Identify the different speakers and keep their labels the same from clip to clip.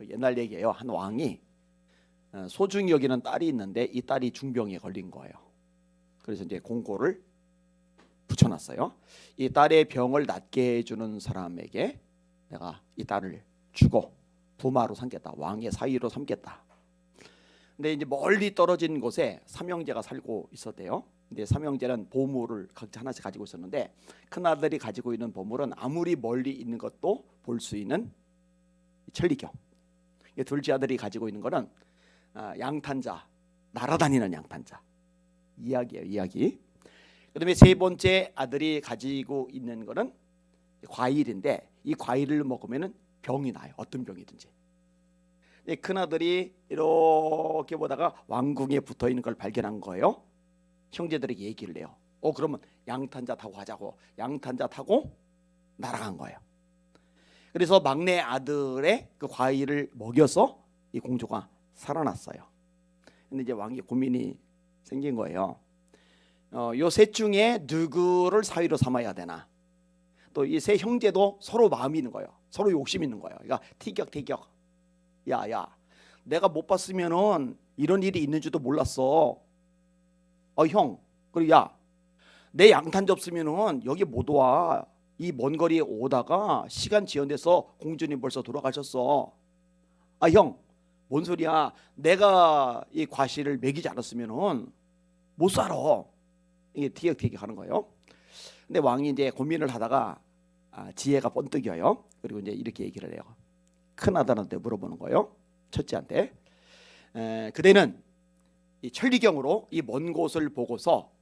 Speaker 1: 그 옛날 얘기예요. 한 왕이 소중히 여기는 딸이 있는데 이 딸이 중병에 걸린 거예요. 그래서 이제 공고를 붙여놨어요. 이 딸의 병을 낫게 해주는 사람에게 내가 이 딸을 주고 부마로 삼겠다. 왕의 사위로 삼겠다. 근데 이제 멀리 떨어진 곳에 삼형제가 살고 있었대요. 근데 삼형제는 보물을 각자 하나씩 가지고 있었는데 큰 아들이 가지고 있는 보물은 아무리 멀리 있는 것도 볼 수 있는 천리경. 둘째 아들이 가지고 있는 거는 양탄자, 날아다니는 양탄자. 이야기예요, 이야기. 그다음에 세 번째 아들이 가지고 있는 거는 과일인데 이 과일을 먹으면은 병이 나요. 어떤 병이든지. 큰 아들이 이렇게 보다가 왕궁에 붙어 있는 걸 발견한 거예요. 형제들에게 얘기를 해요. 그러면 양탄자 타고 가자고. 양탄자 타고 날아간 거예요. 그래서 막내 아들의 그 과일을 먹여서 이 공주가 살아났어요. 근데 이제 왕이 고민이 생긴 거예요. 요 셋 중에 누구를 사위로 삼아야 되나? 또 이 세 형제도 서로 마음이 있는 거예요. 서로 욕심 있는 거예요. 그러니까 티격태격. 야, 내가 못 봤으면은 이런 일이 있는 줄도 몰랐어. 형, 그리고 야, 내 양탄자 없으면은 여기 못 와. 이 먼 거리에 오다가 시간 지연돼서 공주님 벌써 돌아가셨어. 형, 뭔 소리야? 내가 이 과실을 먹이지 않았으면은 못 살아. 이게 티격태격 하는 거예요. 근데 왕이 이제 고민을 하다가 지혜가 번뜩여요. 그리고 이제 이렇게 얘기를 해요. 큰 아들한테 물어보는 거예요. 첫째한테. 그대는 이 천리경으로 이 먼 곳을 보고서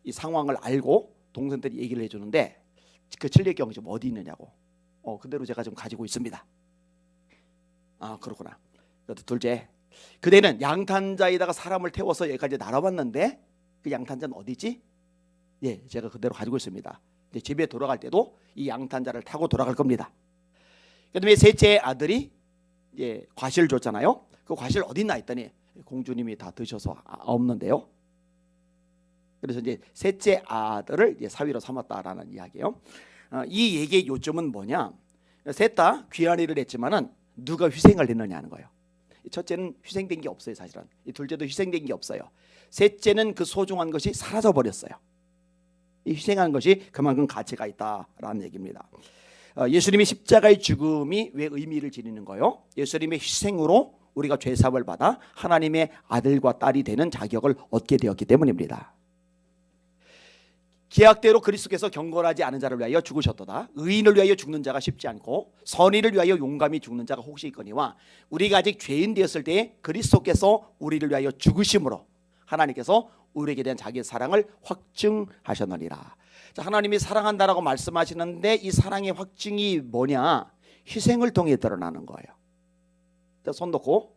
Speaker 1: 이 상황을 알고 동생들이 얘기를 해주는데 그 천리경이 좀 어디 있느냐고. 그대로 제가 좀 가지고 있습니다. 그렇구나. 둘째, 그대는 양탄자에다가 사람을 태워서 여기까지 날아왔는데 그 양탄자는 어디지? 제가 그대로 가지고 있습니다. 근데 집에 돌아갈 때도 이 양탄자를 타고 돌아갈 겁니다. 그다음에 셋째 아들이 과실을 줬잖아요. 그 과실 어디 있나 했더니 공주님이 다 드셔서 없는데요. 그래서 이제 셋째 아들을 사위로 삼았다라는 이야기예요. 이 얘기의 요점은 뭐냐? 셋 다 귀한 일을 했지만은 누가 희생을 했느냐는 거예요. 첫째는 희생된 게 없어요, 사실은. 이 둘째도 희생된 게 없어요. 셋째는 그 소중한 것이 사라져 버렸어요. 이 희생한 것이 그만큼 가치가 있다라는 얘기입니다. 예수님의 십자가의 죽음이 왜 의미를 지니는 거예요? 예수님의 희생으로 우리가 죄사함을 받아 하나님의 아들과 딸이 되는 자격을 얻게 되었기 때문입니다. 계약대로 그리스도께서 경건하지 않은 자를 위하여 죽으셨도다. 의인을 위하여 죽는 자가 쉽지 않고 선의를 위하여 용감히 죽는 자가 혹시 있거니와 우리가 아직 죄인 되었을 때에 그리스도께서 우리를 위하여 죽으심으로 하나님께서 우리에게 대한 자기의 사랑을 확증하셨느니라. 자, 하나님이 사랑한다라고 말씀하시는데 이 사랑의 확증이 뭐냐? 희생을 통해 드러나는 거예요. 손 놓고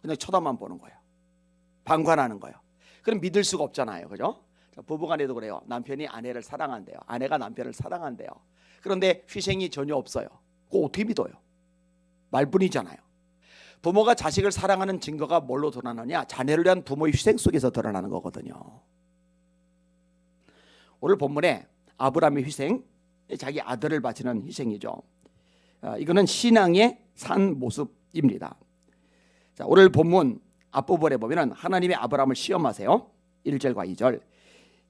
Speaker 1: 그냥 쳐다만 보는 거예요. 방관하는 거예요. 그럼 믿을 수가 없잖아요, 그죠? 부부간에도 그래요. 남편이 아내를 사랑한대요. 아내가 남편을 사랑한대요. 그런데 희생이 전혀 없어요. 그거 어떻게 믿어요? 말뿐이잖아요. 부모가 자식을 사랑하는 증거가 뭘로 드러나느냐? 자녀를 위한 부모의 희생 속에서 드러나는 거거든요. 오늘 본문에 아브라함의 희생, 자기 아들을 바치는 희생이죠. 이거는 신앙의 산 모습입니다. 자, 오늘 본문 앞부분에 보면 하나님의 아브라함을 시험하세요. 1절과 2절.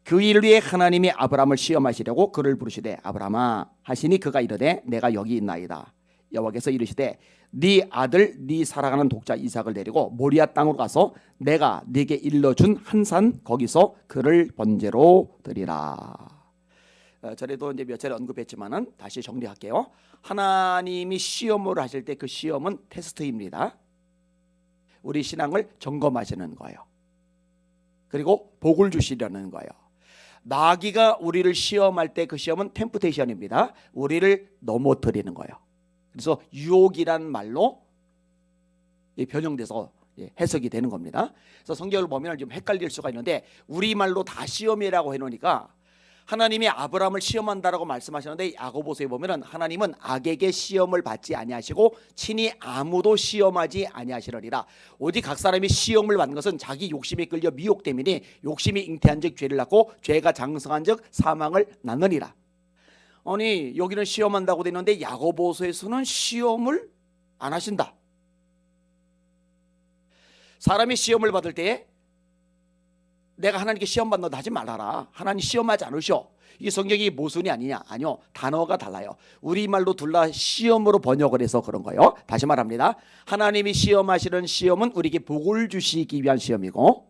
Speaker 1: 그 일을 위해 하나님이 아브라함을 시험하시려고 그를 부르시되 아브라함아 하시니 그가 이르되 내가 여기 있나이다. 여호와께서 이르시되 네 아들 네 사랑하는 독자 이삭을 데리고 모리아 땅으로 가서 내가 네게 일러준 한 산 거기서 그를 번제로 드리라. 전에도 이제 몇 차례 언급했지만은 다시 정리할게요. 하나님이 시험을 하실 때 그 시험은 테스트입니다. 우리 신앙을 점검하시는 거예요. 그리고 복을 주시려는 거예요. 마귀가 우리를 시험할 때 그 시험은 템프테이션입니다. 우리를 넘어뜨리는 거예요. 그래서 유혹이란 말로 변형돼서 해석이 되는 겁니다. 그래서 성경을 보면 좀 헷갈릴 수가 있는데 우리말로 다 시험이라고 해놓으니까 하나님이 아브라함을 시험한다라고 말씀하셨는데 야고보서에 보면은 하나님은 악에게 시험을 받지 아니하시고 친히 아무도 시험하지 아니하시느니라. 오직 각 사람이 시험을 받는 것은 자기 욕심에 끌려 미혹됨이니 욕심이 잉태한즉 죄를 낳고 죄가 장성한즉 사망을 낳느니라. 아니 여기는 시험한다고 되는데 야고보서에서는 시험을 안 하신다. 사람이 시험을 받을 때 내가 하나님께 시험 받는다 하지 말아라. 하나님 시험하지 않으셔. 이 성경이 모순이 아니냐? 아니요. 단어가 달라요. 우리말로 둘 다 시험으로 번역을 해서 그런 거예요. 다시 말합니다. 하나님이 시험하시는 시험은 우리에게 복을 주시기 위한 시험이고,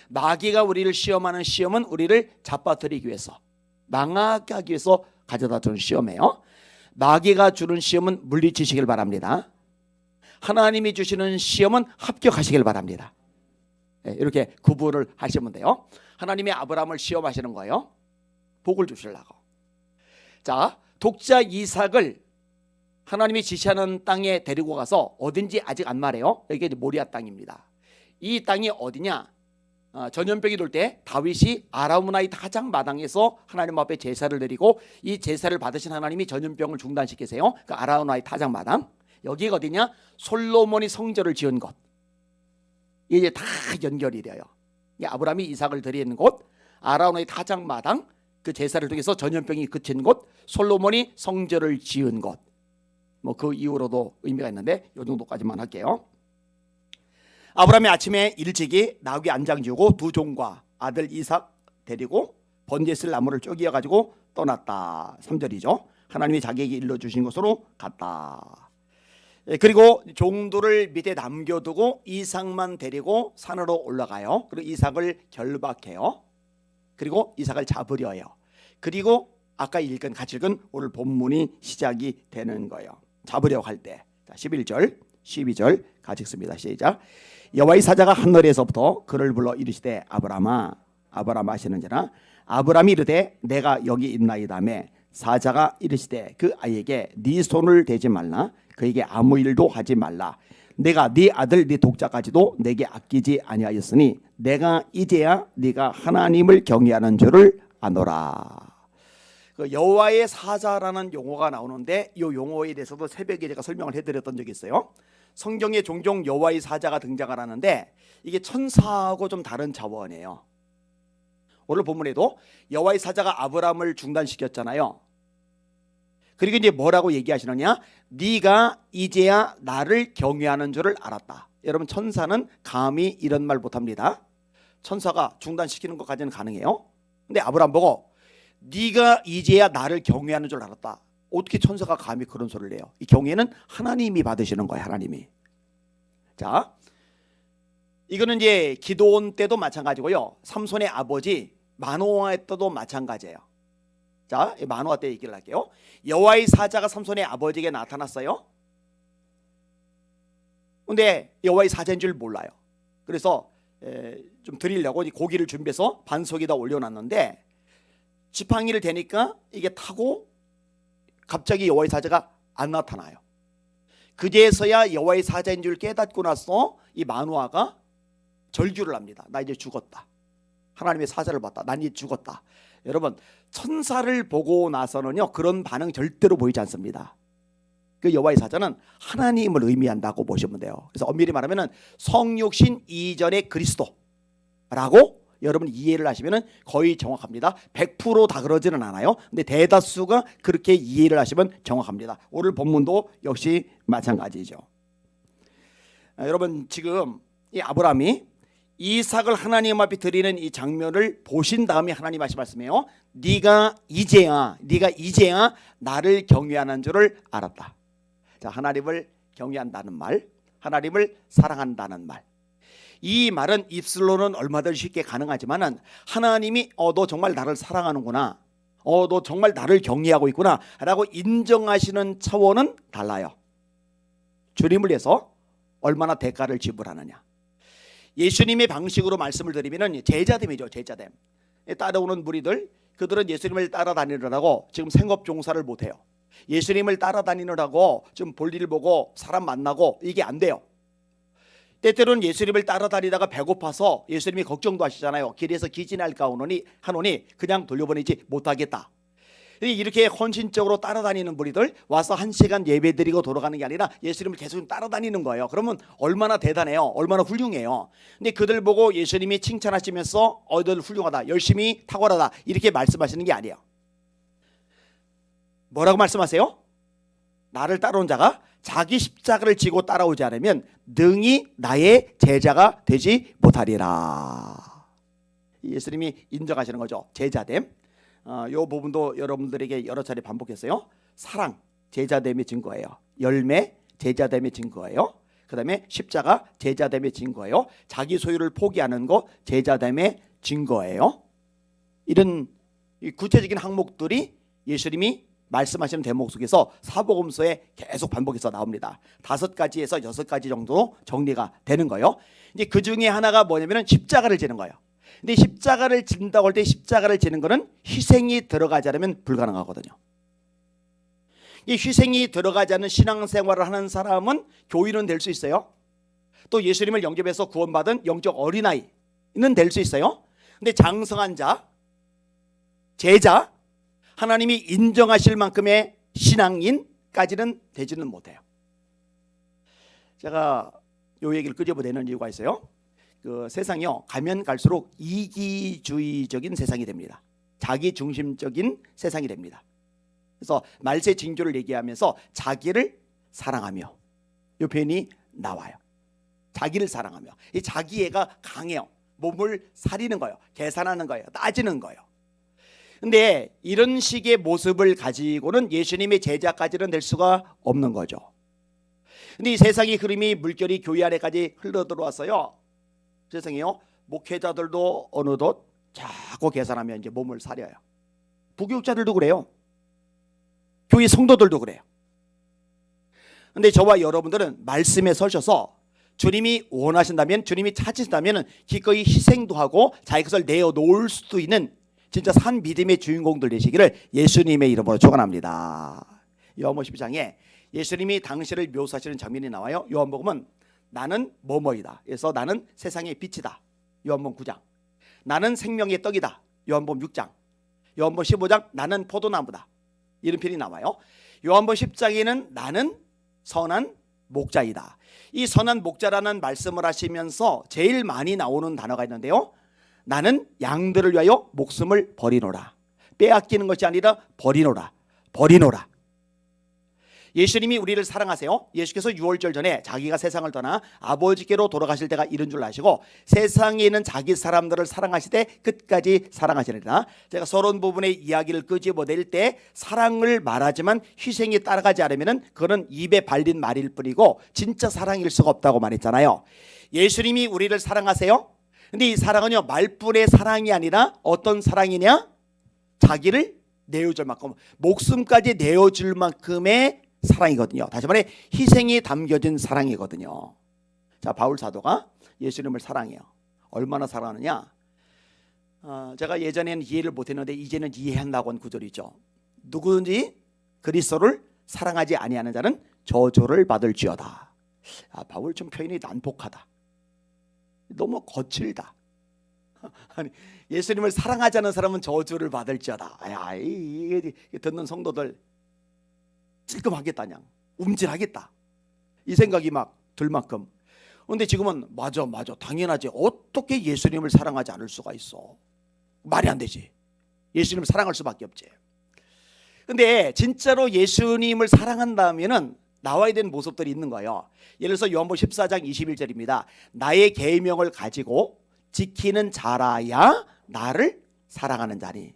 Speaker 1: 마귀가 우리를 시험하는 시험은 우리를 잡아뜨리기 위해서, 망하게 하기 위해서 가져다 주는 시험이에요. 마귀가 주는 시험은 물리치시길 바랍니다. 하나님이 주시는 시험은 합격하시길 바랍니다. 이렇게 구분을 하시면 돼요. 하나님이 아브라함을 시험하시는 거예요. 복을 주시려고. 자, 독자 이삭을 하나님이 지시하는 땅에 데리고 가서 어딘지 아직 안 말해요. 이게 모리아 땅입니다. 이 땅이 어디냐? 전염병이 돌 때 다윗이 아라우나이 타작 마당에서 하나님 앞에 제사를 드리고, 이 제사를 받으신 하나님이 전염병을 중단시키세요. 그 아라우나이 타작 마당, 여기가 어디냐? 솔로몬이 성전을 지은 곳. 이제 다 연결이 돼요. 아브라함이 이삭을 드리는 곳, 아라우나이 타작 마당, 그 제사를 통해서 전염병이 그친 곳, 솔로몬이 성전을 지은 곳. 뭐 그 이후로도 의미가 있는데 이 정도까지만 할게요. 아브라함이 아침에 일찍이 나귀 안장 지우고 두 종과 아들 이삭 데리고 번제쓸 나무를 쪼개어 가지고 떠났다. 3절이죠. 하나님이 자기에게 일러주신 곳으로 갔다. 그리고 종들을 밑에 남겨두고 이삭만 데리고 산으로 올라가요. 그리고 이삭을 결박해요. 그리고 이삭을 잡으려 해요. 그리고 아까 같이 읽은 오늘 본문이 시작이 되는 거예요. 잡으려고 할 때. 11절 12절 같이 읽습니다. 시작. 여호와의 사자가 하늘에서부터 그를 불러 이르시되 아브라함아 아브라함 하시는지라. 아브라함이 이르되 내가 여기 있나이다매. 사자가 이르시되 그 아이에게 네 손을 대지 말라. 그에게 아무 일도 하지 말라. 내가 네 아들 네 독자까지도 내게 아끼지 아니하였으니 내가 이제야 네가 하나님을 경외하는 줄을 아노라. 그 여호와의 사자라는 용어가 나오는데 이 용어에 대해서도 새벽에 제가 설명을 해드렸던 적이 있어요. 성경에 종종 여호와의 사자가 등장을 하는데 이게 천사하고 좀 다른 차원이에요. 오늘 본문에도 여호와의 사자가 아브라함을 중단시켰잖아요. 그리고 이제 뭐라고 얘기하시느냐? 네가 이제야 나를 경외하는 줄을 알았다. 여러분, 천사는 감히 이런 말 못합니다. 천사가 중단시키는 것까지는 가능해요. 근데 아브라함 보고 네가 이제야 나를 경외하는 줄 알았다. 어떻게 천사가 감히 그런 소리를 해요? 이 경외는 하나님이 받으시는 거예요. 하나님이. 자, 이거는 이제 기도원 때도 마찬가지고요. 삼손의 아버지 마노아 때도 마찬가지예요. 자, 마노아 때 얘기를 할게요. 여호와의 사자가 삼손의 아버지에게 나타났어요. 근데 여호와의 사자인 줄 몰라요. 그래서 좀 드리려고 고기를 준비해서 반석에다 올려놨는데 지팡이를 대니까 이게 타고 갑자기 여호와의 사자가 안 나타나요. 그제서야 여호와의 사자인 줄 깨닫고 나서 이 마노아가 절규를 합니다. 나 이제 죽었다. 하나님의 사자를 봤다. 난 이제 죽었다. 여러분, 천사를 보고 나서는요 그런 반응 절대로 보이지 않습니다. 그 여호와의 사자는 하나님을 의미한다고 보시면 돼요. 그래서 엄밀히 말하면 성육신 이전의 그리스도라고 여러분 이해를 하시면 거의 정확합니다. 100% 다 그러지는 않아요. 근데 대다수가 그렇게 이해를 하시면 정확합니다. 오늘 본문도 역시 마찬가지죠. 여러분, 지금 이 아브라함이 이삭을 하나님 앞에 드리는 이 장면을 보신 다음에 하나님 하신 말씀이에요. 네가 이제야 나를 경외하는 줄을 알았다. 자, 하나님을 경외한다는 말, 하나님을 사랑한다는 말. 이 말은 입술로는 얼마든지 쉽게 가능하지만은 하나님이 너 정말 나를 사랑하는구나, 너 정말 나를 경외하고 있구나 라고 인정하시는 차원은 달라요. 주님을 위해서 얼마나 대가를 지불하느냐. 예수님의 방식으로 말씀을 드리면 제자됨이죠. 제자됨. 따라오는 무리들, 그들은 예수님을 따라다니느라고 지금 생업종사를 못해요. 예수님을 따라다니느라고 지금 볼일을 보고 사람 만나고 이게 안 돼요. 때때로는 예수님을 따라다니다가 배고파서 예수님이 걱정도 하시잖아요. 길에서 기진할까 하노니 그냥 돌려보내지 못하겠다. 이렇게 헌신적으로 따라다니는 무리들 와서 1시간 예배드리고 돌아가는 게 아니라 예수님을 계속 따라다니는 거예요. 그러면 얼마나 대단해요. 얼마나 훌륭해요. 근데 그들 보고 예수님이 칭찬하시면서 너 훌륭하다, 열심히 탁월하다 이렇게 말씀하시는 게 아니에요. 뭐라고 말씀하세요? 나를 따라온 자가 자기 십자가를 지고 따라오지 않으면 능히 나의 제자가 되지 못하리라. 예수님이 인정하시는 거죠. 제자됨. 이 부분도 여러분들에게 여러 차례 반복했어요. 사랑, 제자됨의 증거예요. 열매, 제자됨의 증거예요. 그 다음에 십자가, 제자됨의 증거예요. 자기 소유를 포기하는 거, 제자됨의 증거예요. 이런 구체적인 항목들이 예수님이 말씀하시는 대목 속에서 사복음서에 계속 반복해서 나옵니다. 5가지에서 6가지 정도 정리가 되는 거예요. 이제 그 중에 하나가 뭐냐면 십자가를 지는 거예요. 근데 십자가를 진다고 할 때 십자가를 지는 거는 희생이 들어가지 않으면 불가능하거든요. 이 희생이 들어가지 않는 신앙생활을 하는 사람은 교인은 될 수 있어요. 또 예수님을 영접해서 구원받은 영적 어린아이는 될 수 있어요. 근데 장성한 자, 제자, 하나님이 인정하실 만큼의 신앙인까지는 되지는 못해요. 제가 이 얘기를 끄집어내는 이유가 있어요. 그 세상이요, 가면 갈수록 이기주의적인 세상이 됩니다. 자기중심적인 세상이 됩니다. 그래서 말세 징조를 얘기하면서 자기를 사랑하며, 이 표현이 나와요. 자기를 사랑하며. 이 자기애가 강해요. 몸을 사리는 거예요. 계산하는 거예요. 따지는 거예요. 근데 이런 식의 모습을 가지고는 예수님의 제자까지는 될 수가 없는 거죠. 근데 이 세상의 흐름이 물결이 교회 안에까지 흘러들어왔어요. 세상에요, 목회자들도 어느덧 자꾸 계산하며 이제 몸을 사려요. 부교육자들도 그래요. 교회 성도들도 그래요. 근데 저와 여러분들은 말씀에 서셔서 주님이 원하신다면, 주님이 찾으신다면 기꺼이 희생도 하고 자기 것을 내어놓을 수도 있는 진짜 산 믿음의 주인공들 되시기를 예수님의 이름으로 축원합니다. 요한복음 12장에 예수님이 당신을 묘사하시는 장면이 나와요. 요한복음은 나는 뭐뭐이다. 그래서 나는 세상의 빛이다. 요한복음 9장. 나는 생명의 떡이다. 요한복음 6장. 요한복음 15장 나는 포도나무다. 이런 편이 나와요. 요한복음 10장에는 나는 선한 목자이다. 이 선한 목자라는 말씀을 하시면서 제일 많이 나오는 단어가 있는데요. 나는 양들을 위하여 목숨을 버리노라. 빼앗기는 것이 아니라 버리노라. 버리노라. 예수님이 우리를 사랑하세요. 예수께서 유월절 전에 자기가 세상을 떠나 아버지께로 돌아가실 때가 이른 줄 아시고 세상에 있는 자기 사람들을 사랑하실 때 끝까지 사랑하시리라. 제가 서론 부분의 이야기를 끄집어낼 때 사랑을 말하지만 희생이 따라가지 않으면 그는 입에 발린 말일 뿐이고 진짜 사랑일 수가 없다고 말했잖아요. 예수님이 우리를 사랑하세요. 근데 이 사랑은요, 말뿐의 사랑이 아니라 어떤 사랑이냐? 자기를 내어줄 만큼, 목숨까지 내어줄 만큼의 사랑이거든요. 다시 말해 희생이 담겨진 사랑이거든요. 자, 바울 사도가 예수님을 사랑해요. 얼마나 사랑하느냐? 제가 예전에는 이해를 못했는데 이제는 이해한다고 한 구절이죠. 누구든지 그리스도를 사랑하지 아니하는 자는 저주를 받을지어다. 바울 좀 표현이 난폭하다. 너무 거칠다. 아니, 예수님을 사랑하지 않는 사람은 저주를 받을지어다. 야, 이게 듣는 성도들 찔끔하겠다, 그냥 움찔하겠다, 이 생각이 막 들 만큼. 그런데 지금은 맞아 당연하지. 어떻게 예수님을 사랑하지 않을 수가 있어? 말이 안 되지. 예수님을 사랑할 수밖에 없지. 근데 진짜로 예수님을 사랑한다면은 나와야 되는 모습들이 있는 거예요. 예를 들어서 요한복음 14장 21절입니다. 나의 계명을 가지고 지키는 자라야 나를 사랑하는 자니.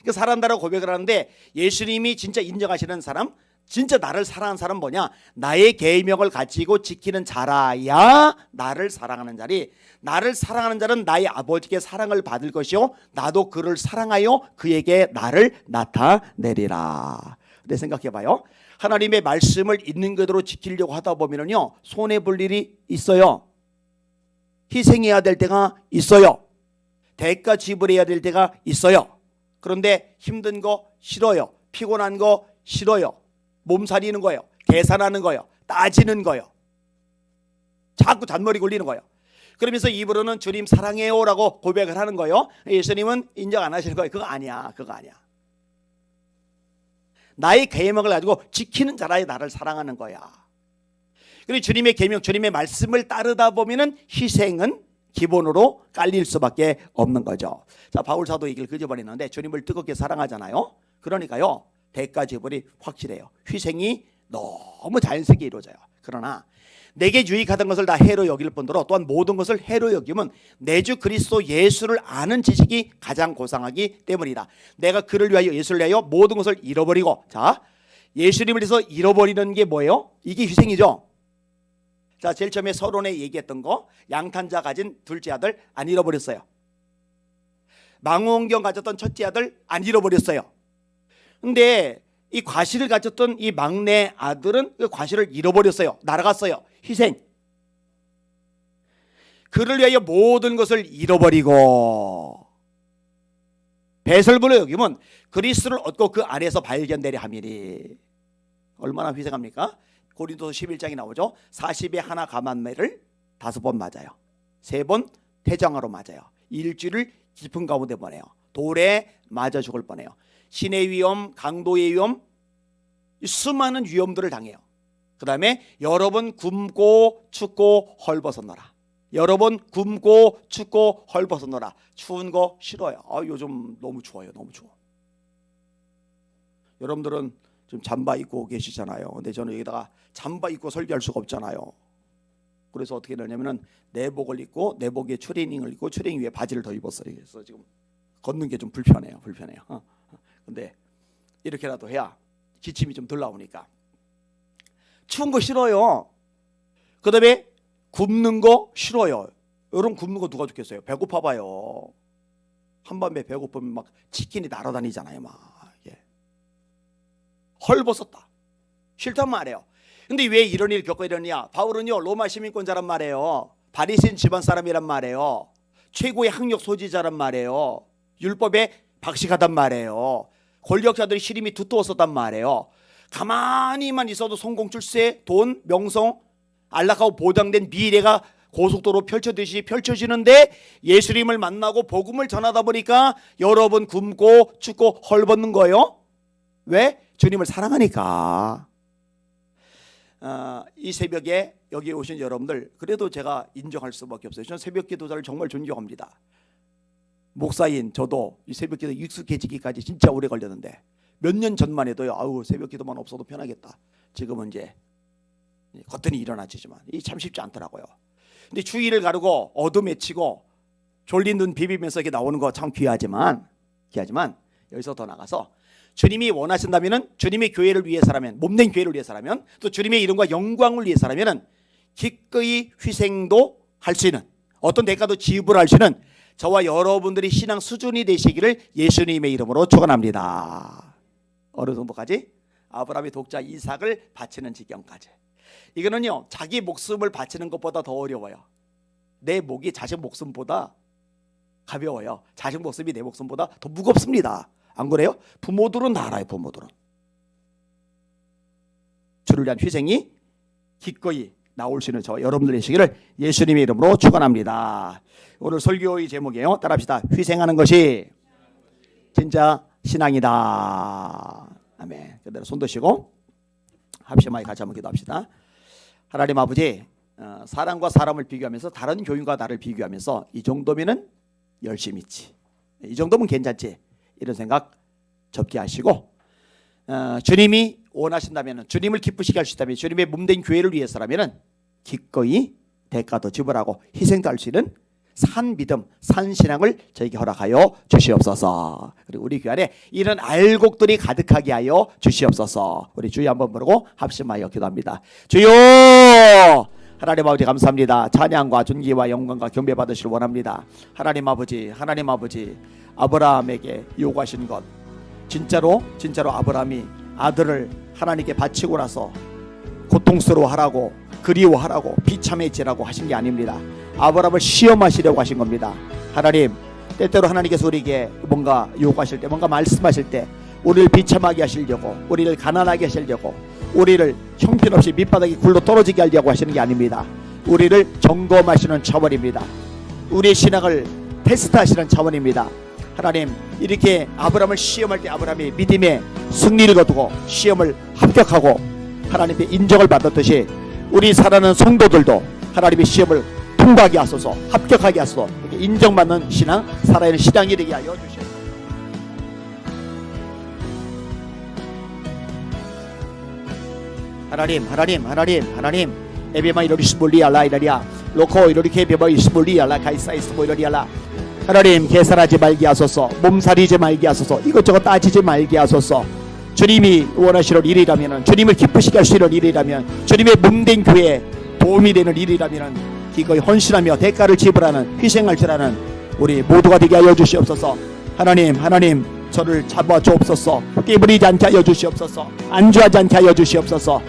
Speaker 1: 그러니까 사랑한다라고 고백을 하는데 예수님이 진짜 인정하시는 사람, 진짜 나를 사랑하는 사람 뭐냐? 나의 계명을 가지고 지키는 자라야 나를 사랑하는 자리. 나를 사랑하는 자는 나의 아버지께 사랑을 받을 것이요 나도 그를 사랑하여 그에게 나를 나타내리라. 근데 생각해봐요. 하나님의 말씀을 있는 그대로 지키려고 하다 보면요 손해볼 일이 있어요. 희생해야 될 때가 있어요. 대가 지불해야 될 때가 있어요. 그런데 힘든 거 싫어요. 피곤한 거 싫어요. 몸살이는 거예요. 계산하는 거예요. 따지는 거예요. 자꾸 잔머리 굴리는 거예요. 그러면서 입으로는 주님 사랑해요 라고 고백을 하는 거예요. 예수님은 인정 안 하시는 거예요. 그거 아니야. 그거 아니야. 나의 계명을 가지고 지키는 자라야 나를 사랑하는 거야. 그리고 주님의 계명, 주님의 말씀을 따르다 보면은 희생은 기본으로 깔릴 수밖에 없는 거죠. 자, 바울 사도 얘기를 그저버리는데 주님을 뜨겁게 사랑하잖아요. 그러니까요 대가 지불이 확실해요. 희생이 너무 자연스럽게 이루어져요. 그러나 내게 유익하던 것을 다 해로 여길 뿐더러 또한 모든 것을 해로 여기면 내 주 그리스도 예수를 아는 지식이 가장 고상하기 때문이다. 내가 그를 위하여 예수를 위하여 모든 것을 잃어버리고, 자, 예수님을 위해서 잃어버리는 게 뭐예요? 이게 희생이죠. 자, 제일 처음에 서론에 얘기했던 거, 양탄자 가진 둘째 아들 안 잃어버렸어요. 망원경 가졌던 첫째 아들 안 잃어버렸어요. 근데 이 과실을 가졌던 이 막내 아들은 그 과실을 잃어버렸어요. 날아갔어요. 희생. 그를 위하여 모든 것을 잃어버리고 배설물로 여기면 그리스도를 얻고 그 안에서 발견되려 함이니. 얼마나 희생합니까? 고린도서 11장에 나오죠. 40에 하나 감한매를 5번 맞아요. 3번 태장하러 맞아요. 일주일을 깊은 가운데 보내요. 돌에 맞아 죽을 뻔해요. 신의 위험, 강도의 위험, 수많은 위험들을 당해요. 그 다음에 여러 번 굶고 춥고 헐벗었노라. 여러 번 굶고 춥고 헐벗었노라. 추운 거 싫어요. 요즘 너무 추워요. 너무 추워. 여러분들은 좀 잠바 입고 계시잖아요. 근데 저는 여기다가 잠바 입고 설교할 수가 없잖아요. 그래서 어떻게 되냐면은 내복을 입고 내복에 추리닝을 입고 추리닝 위에 바지를 더 입었어요. 그래서 지금 걷는 게 좀 불편해요. 근데 이렇게라도 해야 기침이 좀 덜 나오니까. 추운 거 싫어요. 그 다음에 굶는 거 싫어요. 여러분 굶는 거 누가 좋겠어요? 배고파 봐요. 한밤에 배고프면 막 치킨이 날아다니잖아요. 막 헐벗었다. 싫단 말이에요. 근데 왜 이런 일을 겪어야 되느냐? 바울은요 로마 시민권자란 말이에요. 바리새인 집안 사람이란 말이에요. 최고의 학력 소지자란 말이에요. 율법에 박식하단 말이에요. 권력자들이 시림이 두터웠었단 말이에요. 가만히만 있어도 성공 출세, 돈, 명성, 안락하고 보장된 미래가 고속도로 펼쳐듯이 펼쳐지는데 예수님을 만나고 복음을 전하다 보니까 여러 번 굶고 춥고 헐벗는 거예요. 왜? 주님을 사랑하니까. 이 새벽에 여기 오신 여러분들, 그래도 제가 인정할 수밖에 없어요. 저는 새벽 기도자를 정말 존경합니다. 목사인 저도 이 새벽 기도 익숙해지기까지 진짜 오래 걸렸는데 몇 년 전만 해도요, 새벽 기도만 없어도 편하겠다. 지금은 이제 거뜬히 일어나지만 이 참 쉽지 않더라고요. 근데 주일을 가르고 어둠에 치고 졸린 눈 비비면서 이렇게 나오는 거 참 귀하지만 여기서 더 나가서 주님이 원하신다면은, 주님의 교회를 위해서라면, 몸된 교회를 위해서라면, 또 주님의 이름과 영광을 위해서라면은 기꺼이 희생도 할 수 있는, 어떤 대가도 지불할 수 있는 저와 여러분들이 신앙 수준이 되시기를 예수님의 이름으로 축원합니다. 어느 정도까지? 아브라함의 독자 이삭을 바치는 지경까지. 이거는요 자기 목숨을 바치는 것보다 더 어려워요. 내 목이 자식 목숨보다 가벼워요. 자식 목숨이 내 목숨보다 더 무겁습니다. 안 그래요? 부모들은 다 알아요. 부모들은 주를 위한 희생이 기꺼이 나올 수 있는 저 여러분들 되시기를 예수님의 이름으로 축원합니다. 오늘 설교의 제목이에요. 따라합시다. 희생하는 것이 진짜 신앙이다. 아멘. 그대로 손 드시고 합심하게 같이 한번 기도합시다. 하나님 아버지, 사람과 사람을 비교하면서, 다른 교인과 나를 비교하면서 이 정도면은 열심히 있지, 이 정도면 괜찮지, 이런 생각 접게 하시고, 주님이 원하신다면, 주님을 기쁘시게 할 수 있다면, 주님의 몸된 교회를 위해서라면 기꺼이 대가도 지불하고 희생도 할 수 있는 산 믿음, 산 신앙을 저에게 허락하여 주시옵소서. 그리고 우리 교회 안에 이런 알곡들이 가득하게 하여 주시옵소서. 우리 주여 한번 부르고 합심하여 기도합니다. 주여, 하나님 아버지 감사합니다. 찬양과 존귀와 영광과 경배 받으시길 원합니다. 하나님 아버지, 아브라함에게 요구하신 것, 진짜로 아브라함이 아들을 하나님께 바치고 나서 고통스러워하라고, 그리워하라고, 비참해지라고 하신 게 아닙니다. 아브라함을 시험하시려고 하신 겁니다. 하나님, 때때로 하나님께서 우리에게 뭔가 요구하실 때, 뭔가 말씀하실 때 우리를 비참하게 하시려고, 우리를 가난하게 하시려고, 우리를 형편없이 밑바닥에 굴러 떨어지게 하려고 하시는 게 아닙니다. 우리를 점검하시는 차원입니다. 우리의 신앙을 테스트하시는 차원입니다. 하나님, 이렇게 아브라함을 시험할 때 아브라함이 믿음의 승리를 거두고 시험을 합격하고 하나님께 인정을 받았듯이 우리 살아가는 성도들도 하나님의 시험을 통과하게 하소서, 합격하게 하소서, 인정받는 신앙, 살아있는 신앙이 되게 하여 주시옵소서. 하나님 에베마 이로리스몰리 알라 이라리아 로코 이로리케 베마 이스몰리 알라 가이사이스모 이라리 알라 하나님 계산하지 말게 하소서 몸살이지 말게 하소서 이것저것 따지지 말게 하소서 주님이 원하시는 일이라면 주님을 기쁘시게 하시는 일이라면 주님의 몸된 교회에 도움이 되는 일이라면 기꺼이 헌신하며 대가를 지불하는 희생할 줄 아는 우리 모두가 되게 하여 주시옵소서. 하나님 저를 잡아 주옵소서. 깨부리지 않게 하여 주시옵소서. 안주하지 않게 하여 주시옵소서.